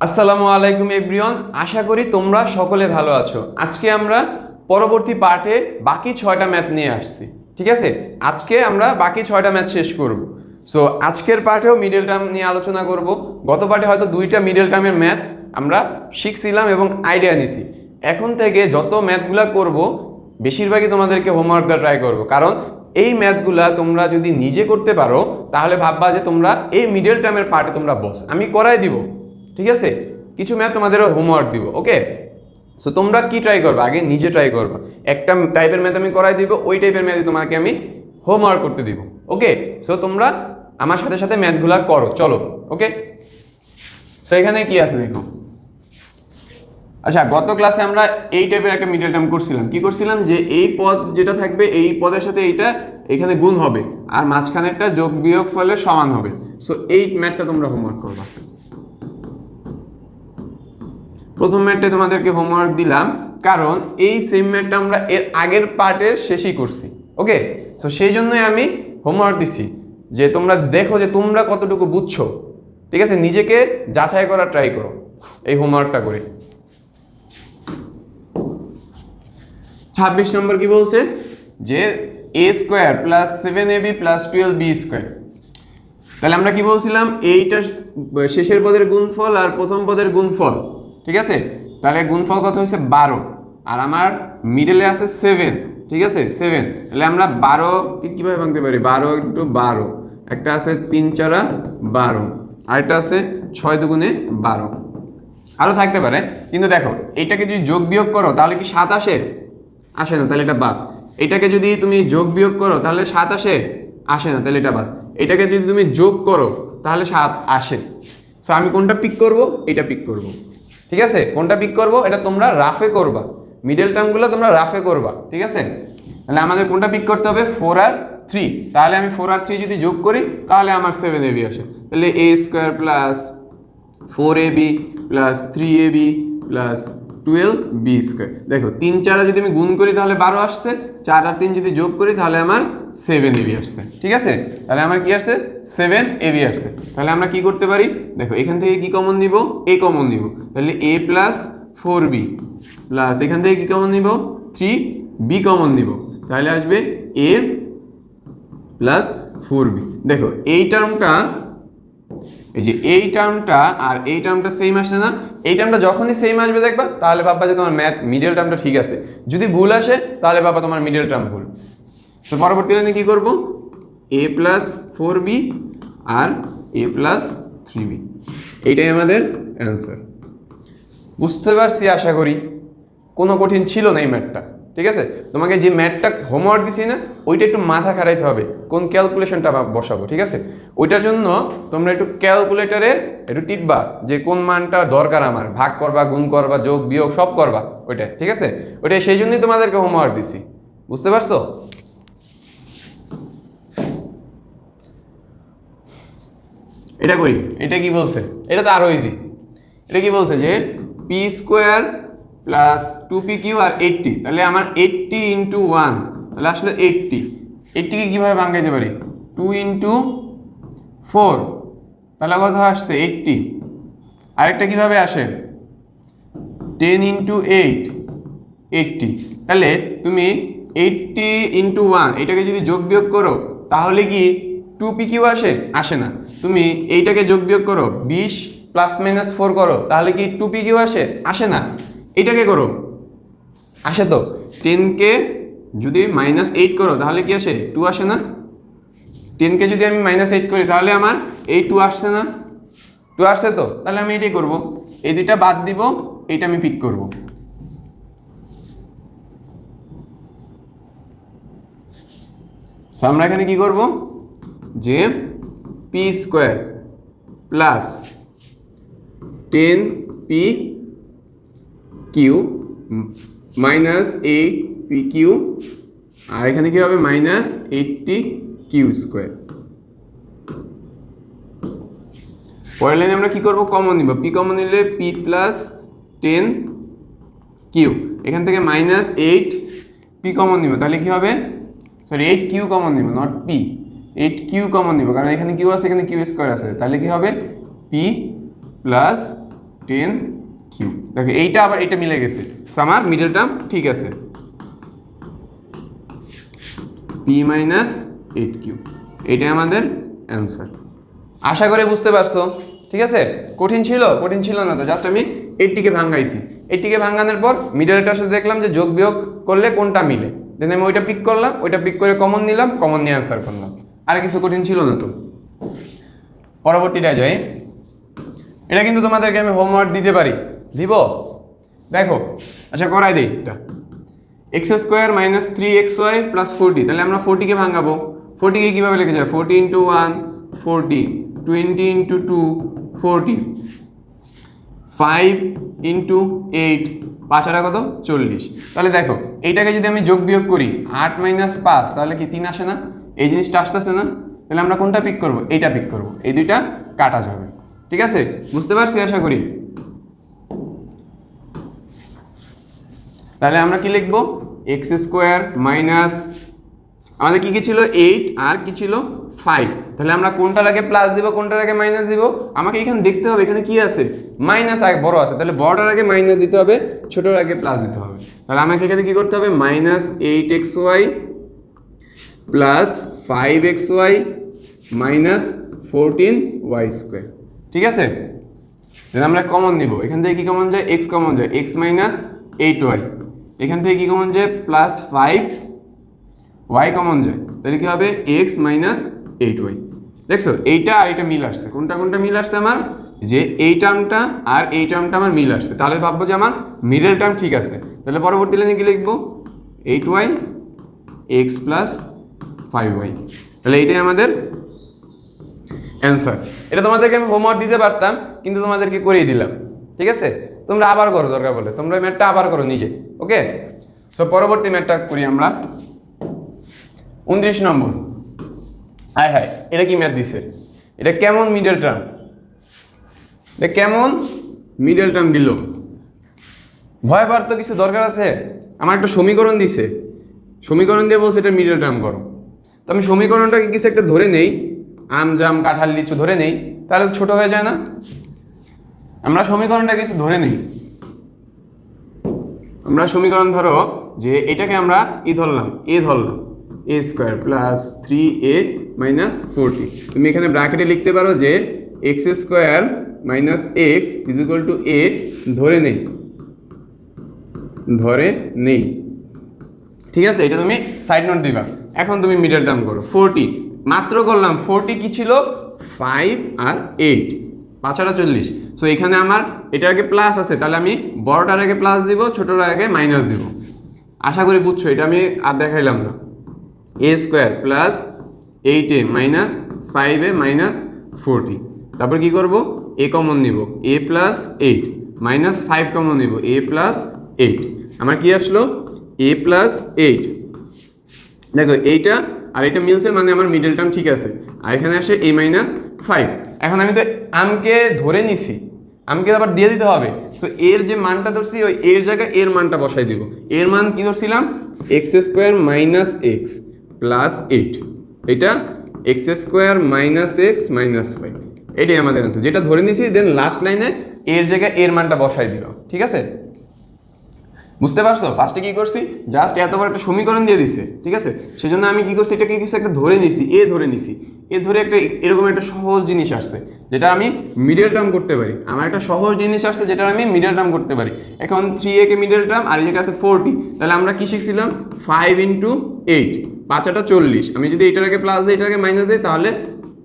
আসসালামু আলাইকুম এভরিওয়ান, আশা করি তোমরা সকলে ভালো আছো। আজকে আমরা পরবর্তী পার্টে বাকি 6টা ম্যাথ নিয়ে আসছি। ঠিক আছে, আজকে আমরা বাকি 6টা ম্যাথ শেষ করব। সো আজকের পার্টেও মিডল টার্ম নিয়ে আলোচনা করব। গত পার্টে হয়তো 2টা মিডল টার্মের ম্যাথ আমরা শিখছিলাম এবং আইডিয়া নিছি। এখন থেকে যত ম্যাথগুলা করব বেশিরভাগই তোমাদেরকে হোমওয়ার্ক দেওয়া ট্রাই করব, কারণ এই ম্যাথগুলা তোমরা যদি নিজে করতে পারো তাহলে ভাববা যে তোমরা এই মিডল টার্মের পার্টে তোমরা বস, আমি করাই দিব। ঠিক আছে, কিছু ম্যাথ তোমাদের হোমওয়ার্ক দিব। ওকে, সো তোমরা কি ট্রাই করবে, আগে নিজে ট্রাই করবে। একটা টাইপের ম্যাথ আমি করাই দিব, ওই টাইপের ম্যাথই তোমাকে আমি হোমওয়ার্ক করতে দিব। ওকে, সো তোমরা আমার সাথে সাথে ম্যাথগুলা করো, চলো। ওকে, সো এখানে কি আছে দেখো। আচ্ছা, গত ক্লাসে আমরা এই টাইপের একটা মিডল টার্ম করছিলাম। কি করছিলাম, যে এই পদ যেটা থাকবে এই পদের সাথে এইটা এখানে গুণ হবে আর মাঝখানেরটা যোগ বিয়োগ ফলে সমান হবে। সো এই ম্যাথটা তোমরা হোমওয়ার্ক করবা। প্রথম ম্যাথটা তোমাদেরকে হোমওয়ার্ক দিলাম, কারণ এই সেম ম্যাথটা আমরা এর আগের পার্টের শেষই করছি। ওকে, সো সেই জন্যই আমি হোমওয়ার্ক দিছি, যে তোমরা দেখো যে তোমরা কতটুকু বুঝছো। ঠিক আছে, নিজেকে যাচাই করার ট্রাই করো এই হোমওয়ার্কটা করে। 26 নম্বর কি বলছে, যে a square plus 7ab plus 12b square. তাহলে আমরা কি বলছিলাম, এইটা শেষের পদের গুণফল আর প্রথম পদের গুণফল। ঠিক আছে, তাহলে গুণফল কত হয়েছে 12, আর আমার মিডলে আছে 7। ঠিক আছে, 7। তাহলে আমরা 12 কীভাবে ভাঙতে পারি, 12 ইন্টু 12, একটা আছে 3 4 12, আরেকটা আছে 6 2 12, আরও থাকতে পারে। কিন্তু দেখো, এইটাকে যদি যোগ বিয়োগ করো তাহলে কি 7 আসে? আসে না, তাহলে এটা বাদ। এটাকে যদি তুমি যোগ বিয়োগ করো তাহলে 7 আসে? আসে না, তাহলে এটা বাদ। এটাকে যদি তুমি যোগ করো তাহলে 7 আসে। সো আমি কোনটা পিক করব? এটা পিক করব। ঠিক আছে, কোনটা পিক করব এটা তোমরা রাফে করবা, মিডল টার্মগুলো তোমরা রাফে করবা। ঠিক আছে, তাহলে আমাদের কোনটা পিক করতে হবে, 4 আর 3। তাহলে আমি 4 আর 3 যদি যোগ করি তাহলে আমার 7ab আসে। তাহলে a square plus 4ab plus 3ab plus 12b square. দেখো 3 4 যদি আমি গুণ করি তাহলে 12 আসছে, 4 আর 3 যদি যোগ করি তাহলে আমার 7ab আসছে। ঠিক আছে, তাহলে আমার কি আসছে, 7ab আসছে। তাহলে আমরা কি করতে পারি, দেখো এখান থেকে কি কমন নিব, a কমন নিব। তাহলে a প্লাস 4b প্লাস এখান থেকে কি কমন নিব, 3b কমন নিব। তাহলে আসবে a প্লাস 4b। দেখো এই টার্মটা, এই যে এই টার্মটা আর এই টার্মটা সেম আসে না? এই টার্মটা যখনই সেম আসবে দেখবা তাহলে ভাববা যে তোমার ম্যাথ মিডল টার্মটা ঠিক আছে। যদি ভুল আসে তাহলে ভাববা তোমার মিডল টার্ম ভুল। তো পরবর্তী লাইনে কি করব, a প্লাস 4b আর a প্লাস 3b, এইটাই আমাদের অ্যান্সার। বুঝতে পারছি আশা করি, কোনো কঠিন ছিল না এই ম্যাথটা। ঠিক আছে, তোমাকে যে ম্যাথটা হোমওয়ার্ক দিছি না, ওইটা একটু মাথা খাটাইতে হবে, কোন ক্যালকুলেশনটা বসাবো। ঠিক আছে, ওইটার জন্য তোমরা একটু ক্যালকুলেটারে একটু টিপবা যে কোন মানটা দরকার, আমার ভাগ করবা, গুণ করবা, যোগ বিয়োগ সব করবা ওইটা। ঠিক আছে, ওইটা সেই জন্যই তোমাদেরকে হোমওয়ার্ক দিছি। বুঝতে পারছো? এটা করি। এটা কি বলছে, এটা তো আরো ইজি। এটা কি বলছে, যে পি স্কোয়ার প্লাস 2pq আর 80। তাহলে আমার 80 ইন্টু 1, তাহলে আসলে 80কে কীভাবে ভাঙাইতে পারি, 2 ইন্টু 4, তাহলে কত আসছে 80। আরেকটা কিভাবে আসে, 10 ইন্টু 8, 80। তাহলে তুমি 80 ইন্টু 1 এটাকে যদি যোগ বিয়োগ করো তাহলে কি 2pq আসে? আসে না। তুমি এইটাকে যোগ বিয়োগ করো, 20 প্লাস মাইনাস 4 করো, তাহলে কি 2pq আসে? আসে না। এইটাকে করো, আসে তো। 10কে যদি -8 করো তাহলে কি আসে, 2 আসে না। 10কে যদি আমি -8 করি তাহলে আমার এই 2 আসছে না, 2 আসছে তো। তাহলে আমি এটাই করব, এই দুইটা বাদ দিব, এইটা আমি পিক করব। আমরা এখানে কি করব, যে P square plus 10pq minus 8pq, আর এখানে কি হবে, -80q স্কোয়ার। পরের লাইনে আমরা কি করব, কমন নিব। পি কমন নিলে p প্লাস 10q, এখান থেকে -8p কমন নিব, তাহলে কি হবে, সরি 8q কমন নিব, নট p, 8q কমন নিব, কারণ এখানে q আছে, এখানে q স্কোয়ার আছে। তাহলে কি হবে, p প্লাস 10 কিউ। দেখো এইটা আবার এটা মিলে গেছে, সো আমার মিডল টার্ম ঠিক আছে, পি মাইনাস 8q, এটাই আমাদের অ্যান্সার। আশা করি বুঝতে পারছো, ঠিক আছে? কঠিন ছিল না তো, জাস্ট আমি 80কে ভাঙাইছি। 80কে ভাঙানোর পর মিডলটার সাথে দেখলাম যে যোগ বিয়োগ করলে কোনটা মিলে, দেন আমি ওইটা পিক করলাম, ওইটা পিক করে কমন নিলাম, কমন নিয়ে অ্যান্সার করলাম। আর কিছু কঠিন ছিল না তো। পরবর্তীটা যাই, এটা কিন্তু তোমাদেরকে আমি হোমওয়ার্ক দিতে পারি, দিব? দেখো, আচ্ছা করাই দিই এটা। X square minus 3xy plus 40, তাহলে আমরা 40কে ভাঙাবো। 40কে কীভাবে লেখা যায়? 40 ইন্টু 1 40, 20 ইন্টু 2 40, 5 ইন্টু 8 5 আর কত 40। তাহলে দেখো এইটাকে যদি আমি যোগ বিয়োগ করি 8 মাইনাস 5, তাহলে কি 3 আসে না? এই জিনিসটা আসতেছে না? তাহলে আমরা কোনটা পিক করব? এইটা পিক করব, এই দুইটা কাটা যাবে। ঠিক আছে, বুঝতে পারছি আশা করি। তাহলে আমরা কি লিখবো? এক্স স্কোয়ার মাইনাস, আমাদের কি ছিল 8 আর কি ছিল 5, তাহলে আমরা কোনটার আগে প্লাস দিব কোনটার আগে মাইনাস দিব? আমাকে এখানে দেখতে হবে এখানে কি আছে, মাইনাস আগে বড় আছে, তাহলে বড়টার আগে মাইনাস দিতে হবে, ছোটর আগে প্লাস দিতে হবে। তাহলে আমাকে এখানে কি করতে হবে? Minus 8xy plus 5xy minus 14y square. ঠিক আছে, আমরা কমন নিব, এখান থেকে কি কমন যায়? এক্স কমন যায়, এক্স মাইনাস 8y, এখান থেকে কি কমন যায়? প্লাস 5y কমন যায়, তাহলে কি হবে? X minus 8y। দেখছো এইটা আর এটা মিল আসছে, কোনটা কোনটা মিল আসছে আমার? যে এই টার্মটা আর এই টার্মটা আমার মিল আসছে, তাহলে ভাববো যে আমার মিডল টার্ম ঠিক আছে। তাহলে পরবর্তী লাইনে কি লিখবো? 8y এক্স প্লাস 5y, তাহলে এইটাই আমাদের অ্যান্সার। এটা তোমাদেরকে আমি হোমওয়ার্ক দিতে পারতাম, কিন্তু তোমাদেরকে করিয়ে দিলাম। ঠিক আছে, তোমরা আবার করো, দরকার বলে তোমরা ম্যাথটা আবার করো নিজে। ওকে, সো পরবর্তী ম্যাথটা করি আমরা। 29 নম্বর। হায় হায়, এটা কি ম্যাথ দিছে? এটা কেমন মিডল টার্ম, এটা কেমন মিডল টার্ম দিল? ভয় পাওয়ার তো কিছু দরকার আছে? আমার একটা সমীকরণ দিছে, সমীকরণ দিয়ে বলছে এটা মিডল টার্ম করো, তো আমি সমীকরণটাকে কিছু একটা ধরে নেই, আম জাম কাঁঠাল লিচু ধরে নেই, তাহলে ছোট হয়ে যায় না? আমরা সমীকরণটা কিছু ধরে নেই, আমরা সমীকরণ ধরো যে এটাকে আমরা ধরলাম, ধরলাম এ স্কোয়ার প্লাস 3a মাইনাস 40। তুমি এখানে ব্র্যাকেটে লিখতে পারো যে x square minus x is equal to a ধরে নেই, ধরে নেই। ঠিক আছে, এটা তুমি সাইড নোট দিবা। এখন তুমি মিডল টার্ম করো। 40 মাত্র করলাম, 40 কি ছিল? 5 আর 8, 5 আর 40। সো এখানে আমার এটার আগে প্লাস আছে, তাহলে আমি বড়টার আগে প্লাস দিব, ছোটটার আগে মাইনাস দিব। আশা করি বুঝছো, এটা আমি আর দেখাইলাম না। A square plus 8a minus 5a minus 40, তারপর কি করব? এ কমন নিব, এ প্লাস 8 মাইনাস 5 কমন নিব, এ প্লাস 8। আমার কি আসলো? এ প্লাস 8। দেখো এইটা আর এটা মিলছে, মানে আমার মিডল টার্ম ঠিক আছে। আর এখানে আসে এ মাইনাস 5। এখন আমি তো আমকে ধরে নিছি, আমকে আবার দিয়ে দিতে হবে। সো এর যে মানটা ধরছি ওই এর জায়গায় এর মানটা বসাই দিব। এর মান কি ধরছিলাম? X square minus x plus 8, এটা x square minus x minus 5, এটাই আমাদের অ্যান্সার। যেটা ধরে নিছি দেন লাস্ট লাইনে এর জায়গায় এর মানটা বসাই দিল। ঠিক আছে, বুঝতে পারছো? ফার্স্টে কি করছি? জাস্ট এত বড় একটা সমীকরণ দিয়ে দিছে। ঠিক আছে, সেজন্য আমি কি করছি? এটাকে কিছু একটা ধরে নিছি, এ ধরে নিছি, এ ধরে একটা এরকম একটা সহজ জিনিস আসছে যেটা আমি মিডল টার্ম করতে পারি। আমার একটা সহজ জিনিস আসছে যেটা আমি মিডল টার্ম করতে পারি। এখন 3a কে মিডল টার্ম আর এর কাছে 40, তাহলে আমরা কি শিখছিলাম? 5 ইন্টু 8, 5 আটা 40। আমি যদি এটার আগে প্লাস দিই, এটার আগে মাইনাস দিই, তাহলে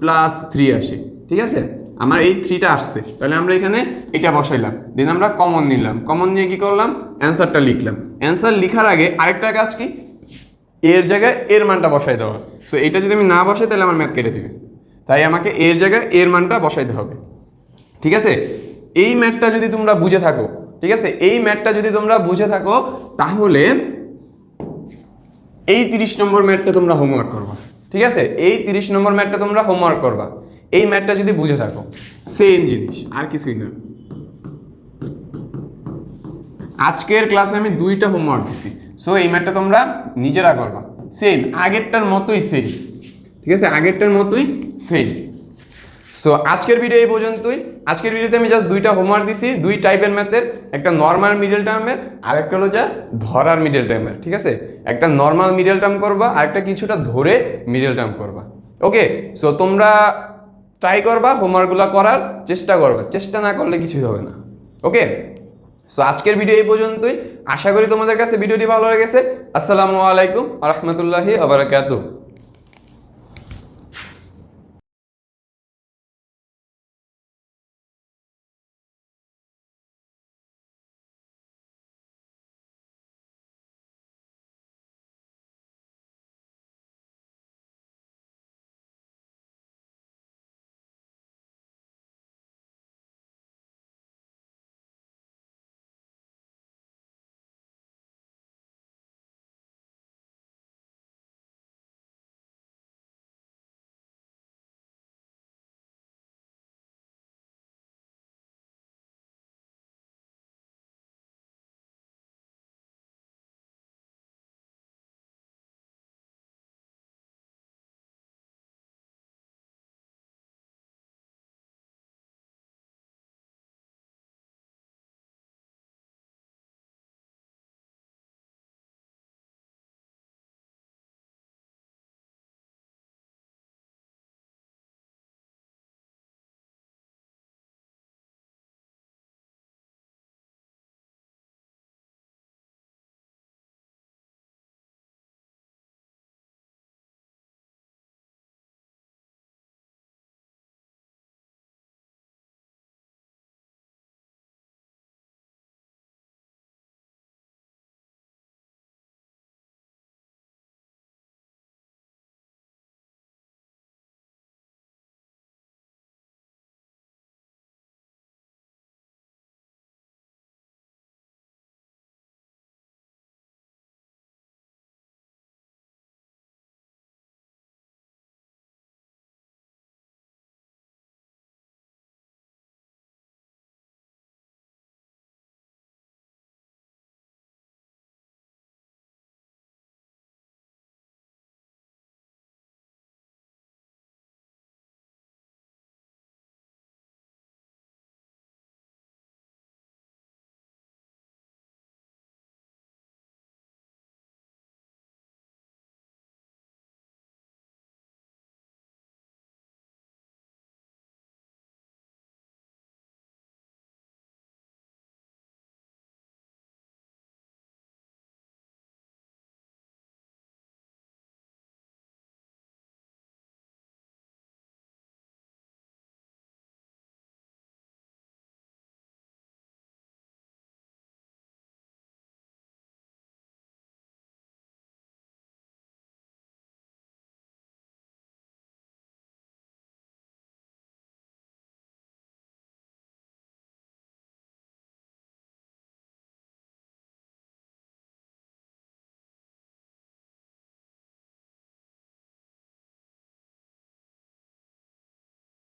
প্লাস 3 আসে। ঠিক আছে, আমার এই 3টা আসছে, তাহলে আমরা এখানে এটা বসাইলাম, দেন আমরা কমন নিলাম, কমন নিয়ে কি করলাম? অ্যান্সারটা লিখলাম। অ্যান্সার লিখার আগে আরেকটা কাজ কি? এর জায়গায় এর মানটা বসাই দেওয়া। সো এটা যদি আমি না বসাই তাহলে আমার ম্যাথ কেটে দিবে, তাই আমাকে এর জায়গায় এর মানটা বসাইতে হবে। ঠিক আছে, এই ম্যাথটা যদি তোমরা বুঝে থাকো, ঠিক আছে, এই ম্যাথটা যদি তোমরা বুঝে থাকো, তাহলে এই 30 নম্বর ম্যাথটা তোমরা হোমওয়ার্ক করবা। ঠিক আছে, এই 30 নম্বর ম্যাথটা তোমরা হোমওয়ার্ক করবা, এই ম্যাথটা যদি বুঝে থাকো। সেম জিনিস, আর কিছুই না। আজকের ক্লাসে আমি 2টা হোমওয়ার্ক দিছি, সো এই ম্যাথটা তোমরা নিজেরা করবা। সেম আগেরটার মতোই সেম। ঠিক আছে, আগেরটার মতোই সেম। সো আজকের ভিডিও এই পর্যন্তই। আজকের ভিডিওতে আমি জাস্ট দুইটা হোমওয়ার্ক দিছি, দুই টাইপের ম্যাথের, একটা নর্মাল মিডল টার্মের আর একটা হলো যা ধরার মিডল টার্মের। ঠিক আছে, একটা নর্মাল মিডল টার্ম করবা আর একটা কিছুটা ধরে মিডল টার্ম করবা। ওকে, সো তোমরা ট্রাই করবা, হোমওয়ার্কগুলো করার চেষ্টা করবা, চেষ্টা না করলে কিছুই হবে না। ওকে, সো আজকের ভিডিও এই পর্যন্তই। আশা করি তোমাদের কাছে ভিডিওটি ভালো লেগেছে। আসসালামু আলাইকুম ওয়া রাহমাতুল্লাহি ওয়া বারাকাতুহু।